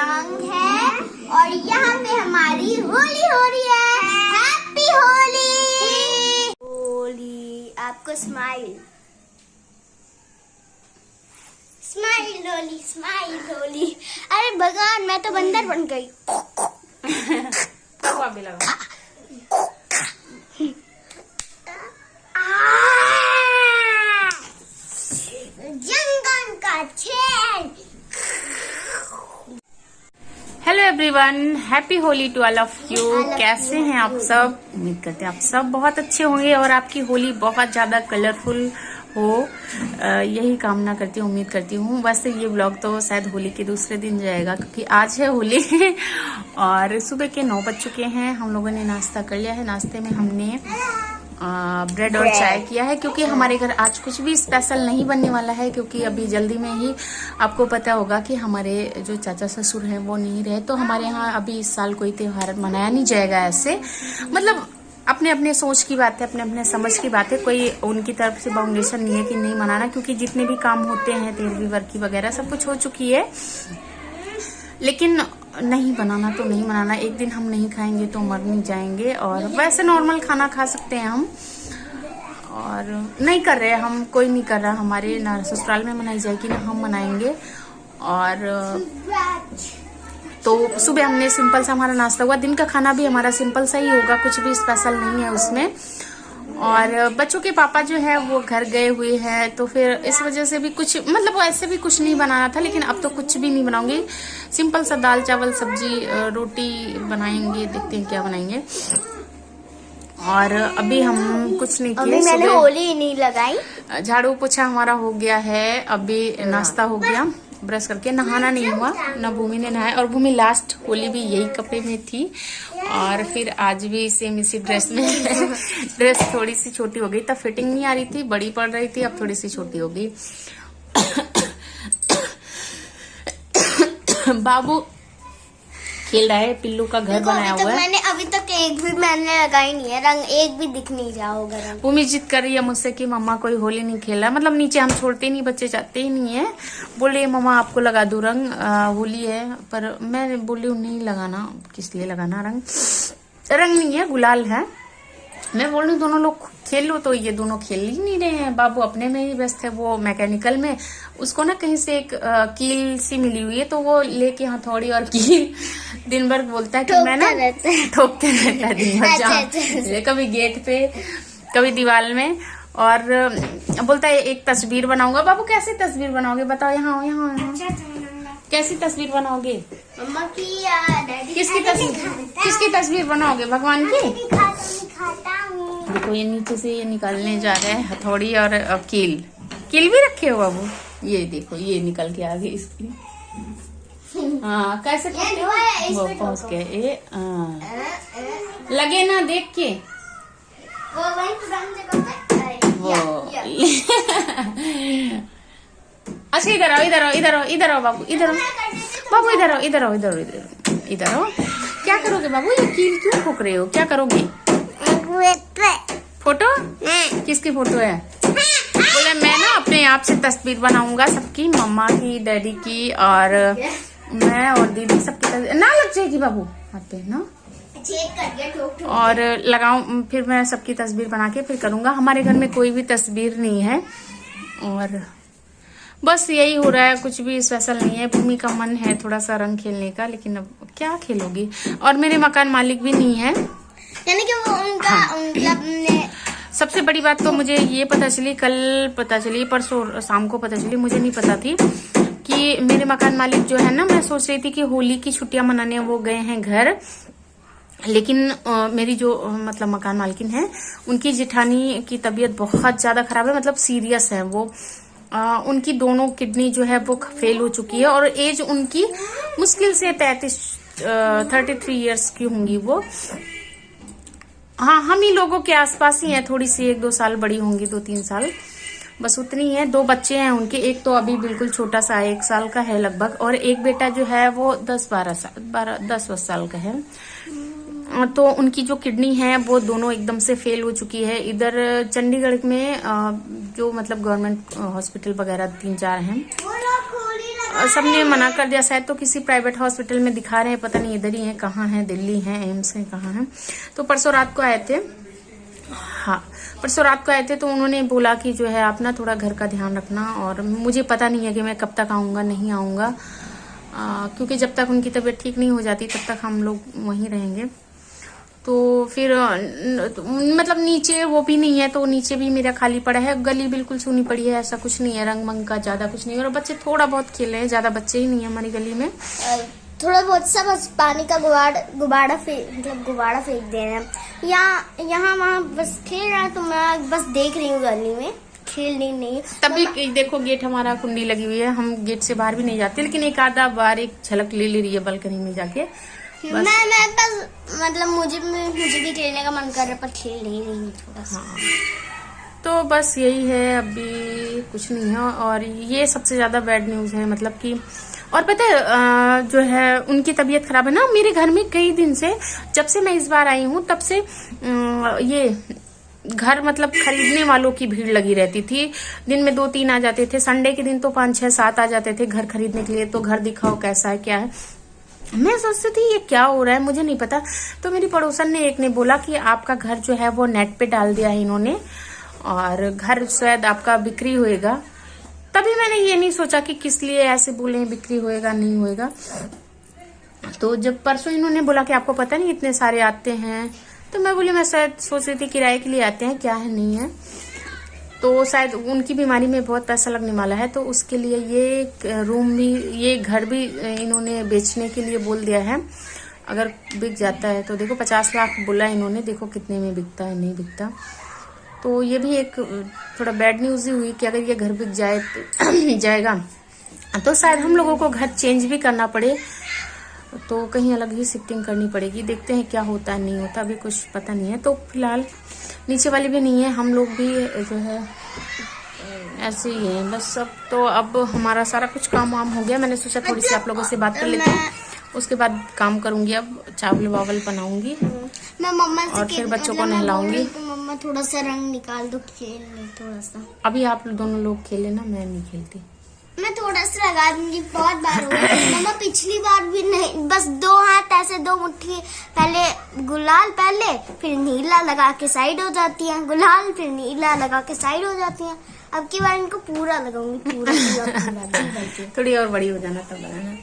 रंग है और यहाँ पे हमारी होली हो रही है। हैप्पी होली। होली आपको smile smile Holi smile Holi. अरे भगवान मैं तो बंदर बन गई। जंगल का छेद। Hello everyone, happy Holi to all of you. कैसे हैं आप सब? उम्मीद करते हैं आप सब बहुत अच्छे होंगे और आपकी होली बहुत ज्यादा कलरफुल हो, यही कामना करती हूँ, उम्मीद करती हूँ। वैसे ये ब्लॉग तो शायद होली के दूसरे दिन जाएगा क्योंकि आज है होली और सुबह के 9 बज चुके हैं। हम लोगों ने नाश्ता कर लिया है। नाश्ते में हमने ब्रेड और चाय किया है क्योंकि हमारे घर आज कुछ भी स्पेशल नहीं बनने वाला है क्योंकि अभी जल्दी में ही आपको पता होगा कि हमारे जो चाचा ससुर हैं वो नहीं रहे, तो हमारे यहाँ अभी इस साल कोई त्योहार मनाया नहीं जाएगा। ऐसे मतलब अपने अपने सोच की बात है, अपने अपने समझ की बात है। कोई उनकी तरफ से बाउंडेशन नहीं है कि नहीं मनाना, क्योंकि जितने भी काम होते हैं तेरहवीं वर्की वगैरह सब कुछ हो चुकी है। लेकिन नहीं बनाना तो नहीं मनाना, एक दिन हम नहीं खाएंगे तो मर नहीं जाएंगे। और वैसे नॉर्मल खाना खा सकते हैं हम, और नहीं कर रहे हम, कोई नहीं कर रहा। हमारे ना ससुराल में मनाई जाएगी ना हम मनाएंगे। और तो सुबह हमने सिंपल सा हमारा नाश्ता हुआ। दिन का खाना भी हमारा सिंपल सा ही होगा, कुछ भी स्पेशल नहीं है उसमें। और बच्चों के पापा जो है वो घर गए हुए हैं, तो फिर इस वजह से भी कुछ मतलब ऐसे भी कुछ नहीं बनाना था। लेकिन अब तो कुछ भी नहीं बनाऊंगी, सिंपल सा दाल चावल सब्जी रोटी बनाएंगे, देखते हैं क्या बनाएंगे। और अभी हम कुछ नहीं किए, मैंने होली नहीं लगाई। झाड़ू पोछा हमारा हो गया है, अभी नाश्ता हो गया, ब्रश करके। नहाना नहीं हुआ, ना भूमि ने नहाया। और भूमि लास्ट होली भी यही कपड़े में थी और फिर आज भी सेम इसी ड्रेस में ड्रेस थोड़ी सी छोटी हो गई, तब फिटिंग नहीं आ रही थी, बड़ी पड़ रही थी, अब थोड़ी सी छोटी हो गई। बाबू खेल रहा है, पिल्लू का घर बनाया हुआ है। मैंने अभी तक एक भी मैंने लगाई नहीं है, रंग एक भी दिख नहीं रहा होगा। रंग भूमि जिद कर रही है मुझसे कि मम्मा कोई होली नहीं खेला। मतलब नीचे हम छोड़ते ही नहीं, बच्चे जाते ही नहीं है। बोल रही है मम्मा आपको लगा दूं रंग, होली है। पर मैं बोली नहीं लगाना, किस लिए लगाना रंग, रंग नहीं है गुलाल है। मैं बोल रही दोनों लोग खेल लो, तो ये दोनों खेल ही नहीं रहे हैं। बाबू अपने में ही व्यस्त है, वो मैकेनिकल में, उसको ना कहीं से एक कील सी मिली हुई है, तो वो लेके हथौड़ी और कील दिन भर बोलता है कि मैं ना ठोकते रहता है दिन भर। जहाँ कभी गेट पे कभी दीवार में, और बोलता है एक तस्वीर बनाऊंगा। बाबू कैसी तस्वीर बनाओगे बताओ, यहाँ यहाँ कैसी तस्वीर बनाओगे? मम्मा की या डैडी किसकी तस्वीर बनाओगे? भगवान की? देखो ये नीचे से ये निकालने जा रहे हैं हथौड़ी और कील भी रखे हो बाबू। ये देखो ये निकल के आ गई इसकी। हाँ कैसे वो पहुंच गए ये, लगे ना देख के वो। अच्छा इधर आओ इधर आओ इधर आओ इधर आओ बाबू, इधर आओ बाबू, इधर आओ इधर आओ इधर आओ इधर आओ। क्या करोगे बाबू, ये कील क्यों ठोक रहे हो? क्या करोगे? फोटो? किसकी फोटो है? बोले मैं ना अपने आप से तस्वीर बनाऊंगा सबकी, मम्मा की, डैडी की, और मैं और दीदी सबकी तस्वीर। ना लग जाएगी बाबू हाथ पे ना, और लगाऊं फिर मैं सबकी तस्वीर बना के फिर करूंगा। हमारे घर में कोई भी तस्वीर नहीं है और बस यही हो रहा है, कुछ भी स्पेशल नहीं है। भूमि का मन है थोड़ा सा रंग खेलने का, लेकिन अब क्या खेलोगी। और मेरे मकान मालिक भी नहीं है, यानी कि वो उनका सबसे बड़ी बात तो मुझे ये पता चली, कल पता चली, परसों शाम को पता चली, मुझे नहीं पता थी कि मेरे मकान मालिक जो है ना, मैं सोच रही थी कि होली की छुट्टियां मनाने वो गए हैं घर। लेकिन मेरी जो मतलब मकान मालकिन है, उनकी जेठानी की तबीयत बहुत ज्यादा खराब है, मतलब सीरियस है वो। उनकी दोनों किडनी जो है वो फेल हो चुकी है और एज उनकी मुश्किल से 33 इयर्स की होंगी वो। हाँ हम ही लोगों के आसपास ही है, थोड़ी सी 1-2 साल बड़ी होंगी, 2-3 साल बस उतनी है। 2 बच्चे हैं उनके, एक तो अभी बिल्कुल छोटा सा 1 साल का है लगभग, और एक बेटा जो है वो 10 साल का है। तो उनकी जो किडनी है वो दोनों एकदम से फेल हो चुकी है। इधर चंडीगढ़ में जो मतलब गवर्नमेंट हॉस्पिटल वगैरह 3-4 हैं, सबने मना कर दिया, शायद तो किसी प्राइवेट हॉस्पिटल में दिखा रहे हैं, पता नहीं इधर ही है, कहाँ है, दिल्ली है, एम्स है, कहाँ है। तो परसों रात को आए थे, हाँ परसों रात को आए थे, तो उन्होंने बोला कि जो है आप ना थोड़ा घर का ध्यान रखना, और मुझे पता नहीं है कि मैं कब तक आऊँगा, नहीं आऊँगा, क्योंकि जब तक उनकी तबीयत ठीक नहीं हो जाती तब तक हम लोग वहीं रहेंगे। तो फिर मतलब नीचे वो भी नहीं है, तो नीचे भी मेरा खाली पड़ा है, गली बिल्कुल सूनी पड़ी है, ऐसा कुछ नहीं है, रंग मंग का ज्यादा कुछ नहीं है, और बच्चे थोड़ा बहुत खेले हैं, ज्यादा बच्चे ही नहीं है हमारी गली में, थोड़ा बहुत सा बस पानी का गुब्बारा फेंक दे रहे हैं, यहाँ वहाँ बस खेल रहा है, तो मैं बस देख रही हूँ गली में, खेल नहीं। तभी देखो गेट हमारा कुंडी लगी हुई है, हम गेट से बाहर भी नहीं जाते, लेकिन एक आधा बार एक झलक ले रही है बालकनी में जाके। मैं बस मतलब मुझे भी खेलने का मन कर रहा है, पर खेल नहीं रही हूँ थोड़ा सा। हाँ, तो बस यही है, अभी कुछ नहीं है, और ये सबसे ज्यादा बैड न्यूज है, मतलब कि और पता है जो है उनकी तबीयत खराब है ना, मेरे घर में कई दिन से, जब से मैं इस बार आई हूँ तब से ये घर मतलब खरीदने वालों की भीड़ लगी रहती थी, दिन में 2-3 आ जाते थे, संडे के दिन तो 5-6-7 आ जाते थे घर खरीदने के लिए, तो घर दिखाओ कैसा है क्या है। मैं सोचती थी ये क्या हो रहा है, मुझे नहीं पता। तो मेरी पड़ोसन ने एक ने बोला कि आपका घर जो है वो नेट पे डाल दिया है इन्होंने, और घर शायद आपका बिक्री होएगा। तभी मैंने ये नहीं सोचा कि किस लिए ऐसे बोले बिक्री होएगा नहीं होएगा। तो जब परसों इन्होंने बोला कि आपको पता नहीं इतने सारे आते हैं, तो मैं बोली मैं शायद सोच रही थी किराए के लिए आते हैं, क्या है नहीं है, तो शायद उनकी बीमारी में बहुत पैसा लगने वाला है, तो उसके लिए ये रूम भी, ये घर भी इन्होंने बेचने के लिए बोल दिया है। अगर बिक जाता है तो देखो 50 लाख बोला इन्होंने, देखो कितने में बिकता है नहीं बिकता। तो ये भी एक थोड़ा बैड न्यूज ही हुई कि अगर ये घर बिक जाए तो जाएगा तो शायद हम लोगों को घर चेंज भी करना पड़े, तो कहीं अलग ही शिफ्टिंग करनी पड़ेगी। देखते हैं क्या होता है नहीं होता, अभी कुछ पता नहीं है। तो फिलहाल नीचे वाली भी नहीं है, हम लोग भी जो है ऐसे ही है बस सब। तो अब हमारा सारा कुछ काम वाम हो गया, मैंने सोचा थोड़ी सी आप लोगों से बात कर लेती हूँ, उसके बाद काम करूंगी। अब चावल वावल बनाऊंगी, मैं मम्मा से और फिर बच्चों को नहलाऊंगी। मम्मा थोड़ा सा रंग निकाल दो, खेल ले थोड़ा सा। अभी आप दोनों लोग खेले ना, मैं नहीं खेलती, मैं थोड़ा सा लगा दूंगी, बहुत बार हो गया। मम्मा पिछली बार भी नहीं, बस 2 हाथ ऐसे 2 मुट्ठी, पहले गुलाल पहले फिर नीला लगा के साइड हो जाती है, गुलाल फिर नीला लगा के साइड हो जाती है। अब की बार इनको पूरा लगाऊंगी, पूरा थोड़ी और बड़ी हो जाना तब लगाना।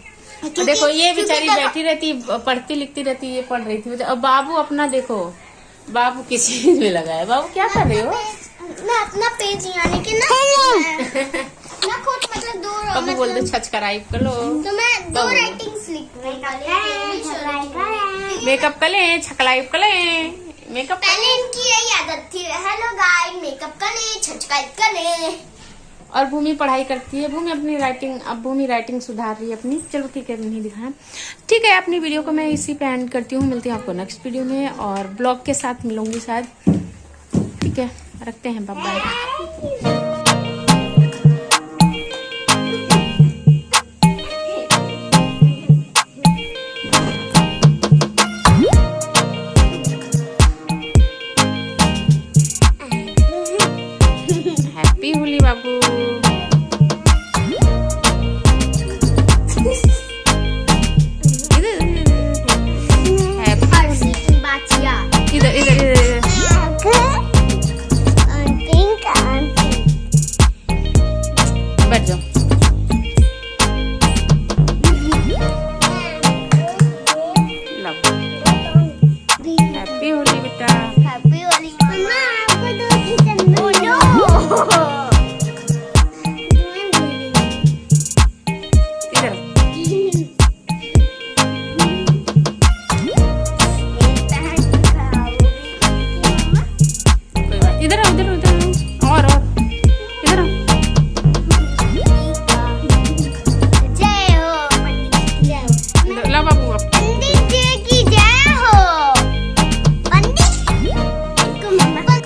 देखो ये बेचारी बैठी रहती, पढ़ती लिखती रहती, ये पढ़ रही थी। अब बाबू अपना देखो, बाबू किस चीज में लगा है, बाबू क्या कर रहे हो? मैं अपना पेज यानी कि ना मैं खुद मतलब 2 बाबू बोल दो छचकराइब कर लो, तो मैं 2 राइटिंग्स लिख रही हूँ। मेकअप कर ले, छकलाइब कर ले, मेकअप। पहले इनकी यही आदत थी, हेलो गाइस मेकअप कर ले, छचकाइब कर ले। और भूमि पढ़ाई करती है, भूमि अपनी राइटिंग, अब भूमि राइटिंग सुधार रही है अपनी। चलो ठीक है, नहीं दिखाया, ठीक है। अपनी वीडियो को मैं इसी पे एंड करती हूँ, मिलती हूँ आपको नेक्स्ट वीडियो में, और ब्लॉग के साथ मिलूंगी शायद। ठीक है, रखते हैं, बाय बाय।